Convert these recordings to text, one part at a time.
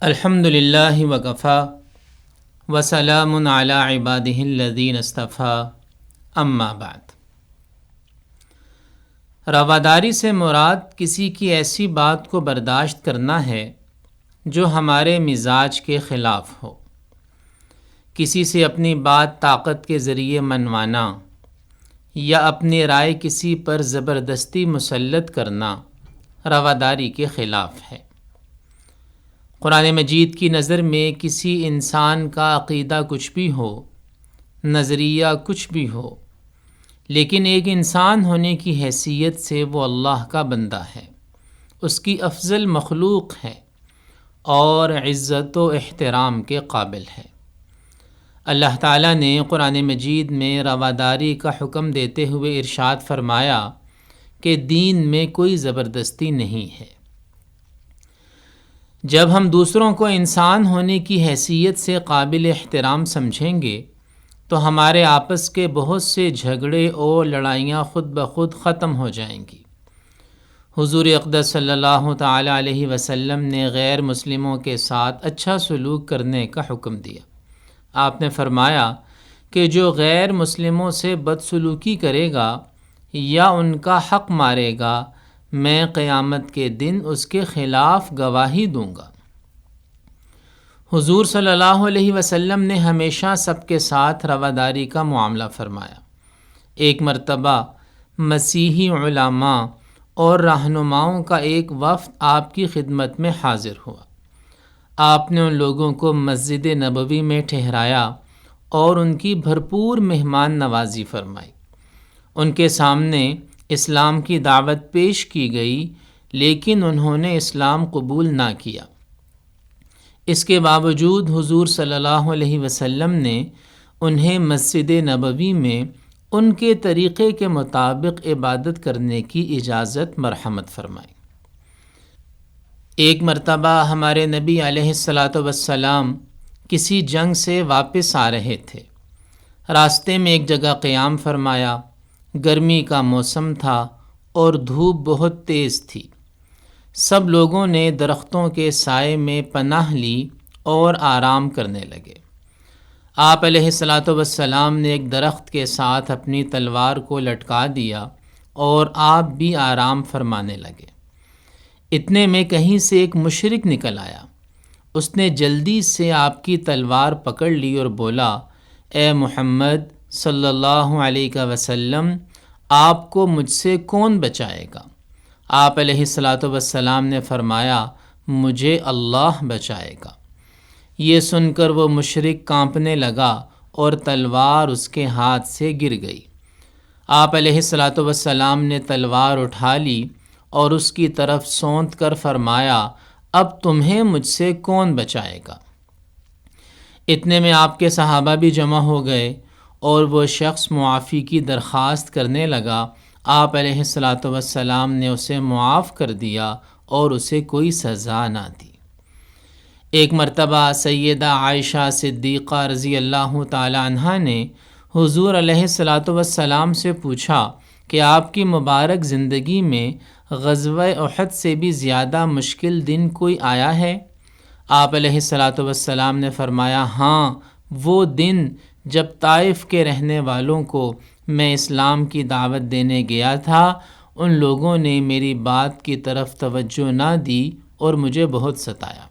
الحمد للہ وکفی وسلام علی عبادہ الذین اصطفی اما بعد۔ رواداری سے مراد کسی کی ایسی بات کو برداشت کرنا ہے جو ہمارے مزاج کے خلاف ہو۔ کسی سے اپنی بات طاقت کے ذریعے منوانا یا اپنی رائے کسی پر زبردستی مسلط کرنا رواداری کے خلاف ہے۔ قرآن مجید کی نظر میں کسی انسان کا عقیدہ کچھ بھی ہو، نظریہ کچھ بھی ہو، لیکن ایک انسان ہونے کی حیثیت سے وہ اللہ کا بندہ ہے، اس کی افضل مخلوق ہے اور عزت و احترام کے قابل ہے۔ اللہ تعالیٰ نے قرآن مجید میں رواداری کا حکم دیتے ہوئے ارشاد فرمایا کہ دین میں کوئی زبردستی نہیں ہے۔ جب ہم دوسروں کو انسان ہونے کی حیثیت سے قابل احترام سمجھیں گے تو ہمارے آپس کے بہت سے جھگڑے اور لڑائیاں خود بخود ختم ہو جائیں گی۔ حضور اقدس صلی اللہ تعالی علیہ وسلم نے غیر مسلموں کے ساتھ اچھا سلوک کرنے کا حکم دیا۔ آپ نے فرمایا کہ جو غیر مسلموں سے بدسلوکی کرے گا یا ان کا حق مارے گا، میں قیامت کے دن اس کے خلاف گواہی دوں گا۔ حضور صلی اللہ علیہ وسلم نے ہمیشہ سب کے ساتھ رواداری کا معاملہ فرمایا۔ ایک مرتبہ مسیحی علماء اور رہنماؤں کا ایک وفد آپ کی خدمت میں حاضر ہوا۔ آپ نے ان لوگوں کو مسجد نبوی میں ٹھہرایا اور ان کی بھرپور مہمان نوازی فرمائی۔ ان کے سامنے اسلام کی دعوت پیش کی گئی، لیکن انہوں نے اسلام قبول نہ کیا۔ اس کے باوجود حضور صلی اللہ علیہ وسلم نے انہیں مسجد نبوی میں ان کے طریقے کے مطابق عبادت کرنے کی اجازت مرحمت فرمائی۔ ایک مرتبہ ہمارے نبی علیہ السلام کسی جنگ سے واپس آ رہے تھے۔ راستے میں ایک جگہ قیام فرمایا۔ گرمی کا موسم تھا اور دھوپ بہت تیز تھی۔ سب لوگوں نے درختوں کے سائے میں پناہ لی اور آرام کرنے لگے۔ آپ علیہ السلام نے ایک درخت کے ساتھ اپنی تلوار کو لٹکا دیا اور آپ بھی آرام فرمانے لگے۔ اتنے میں کہیں سے ایک مشرک نکل آیا۔ اس نے جلدی سے آپ کی تلوار پکڑ لی اور بولا، اے محمد صلی اللہ علیہ وسلم، آپ کو مجھ سے کون بچائے گا؟ آپ علیہ السلام نے فرمایا، مجھے اللہ بچائے گا۔ یہ سن کر وہ مشرک کانپنے لگا اور تلوار اس کے ہاتھ سے گر گئی۔ آپ علیہ السلام نے تلوار اٹھا لی اور اس کی طرف سونت کر فرمایا، اب تمہیں مجھ سے کون بچائے گا؟ اتنے میں آپ کے صحابہ بھی جمع ہو گئے اور وہ شخص معافی کی درخواست کرنے لگا۔ آپ علیہ السلام نے اسے معاف کر دیا اور اسے کوئی سزا نہ دی۔ ایک مرتبہ سیدہ عائشہ صدیقہ رضی اللہ تعالی عنہا نے حضور علیہ السلام سے پوچھا کہ آپ کی مبارک زندگی میں غزوہ احد سے بھی زیادہ مشکل دن کوئی آیا ہے؟ آپ علیہ السلام نے فرمایا، ہاں، وہ دن جب طائف کے رہنے والوں کو میں اسلام کی دعوت دینے گیا تھا، ان لوگوں نے میری بات کی طرف توجہ نہ دی اور مجھے بہت ستایا۔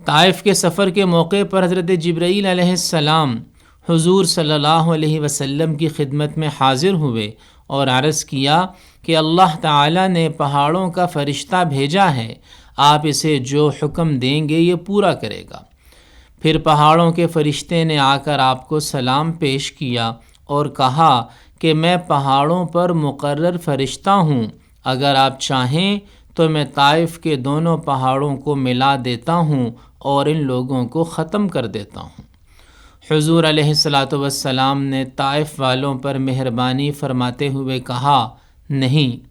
طائف کے سفر کے موقع پر حضرت جبرائیل علیہ السلام حضور صلی اللہ علیہ وسلم کی خدمت میں حاضر ہوئے اور عرض کیا کہ اللہ تعالیٰ نے پہاڑوں کا فرشتہ بھیجا ہے، آپ اسے جو حکم دیں گے یہ پورا کرے گا۔ پھر پہاڑوں کے فرشتے نے آ کر آپ کو سلام پیش کیا اور کہا کہ میں پہاڑوں پر مقرر فرشتہ ہوں، اگر آپ چاہیں تو میں طائف کے دونوں پہاڑوں کو ملا دیتا ہوں اور ان لوگوں کو ختم کر دیتا ہوں۔ حضور علیہ السلام نے طائف والوں پر مہربانی فرماتے ہوئے کہا، نہیں،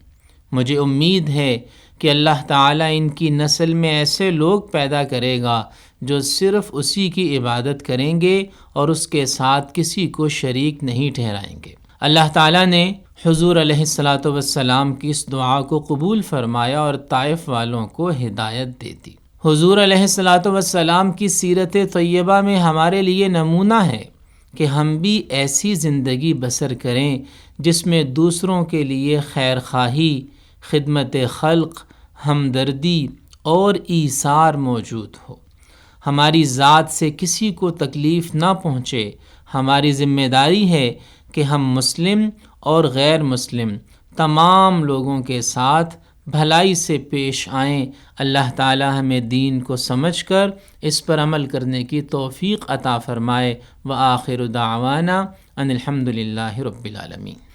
مجھے امید ہے کہ اللہ تعالیٰ ان کی نسل میں ایسے لوگ پیدا کرے گا جو صرف اسی کی عبادت کریں گے اور اس کے ساتھ کسی کو شریک نہیں ٹھہرائیں گے۔ اللہ تعالیٰ نے حضور علیہ السلام کی اس دعا کو قبول فرمایا اور طائف والوں کو ہدایت دے دی۔ حضور علیہ الصلاۃ والسلام کی سیرت طیبہ میں ہمارے لیے نمونہ ہے کہ ہم بھی ایسی زندگی بسر کریں جس میں دوسروں کے لیے خیر خواہی، خدمت خلق، ہمدردی اور ایثار موجود ہو۔ ہماری ذات سے کسی کو تکلیف نہ پہنچے۔ ہماری ذمہ داری ہے کہ ہم مسلم اور غیر مسلم تمام لوگوں کے ساتھ بھلائی سے پیش آئیں۔ اللہ تعالی ہمیں دین کو سمجھ کر اس پر عمل کرنے کی توفیق عطا فرمائے۔ وآخر دعوانا ان الحمد للہ رب العالمین۔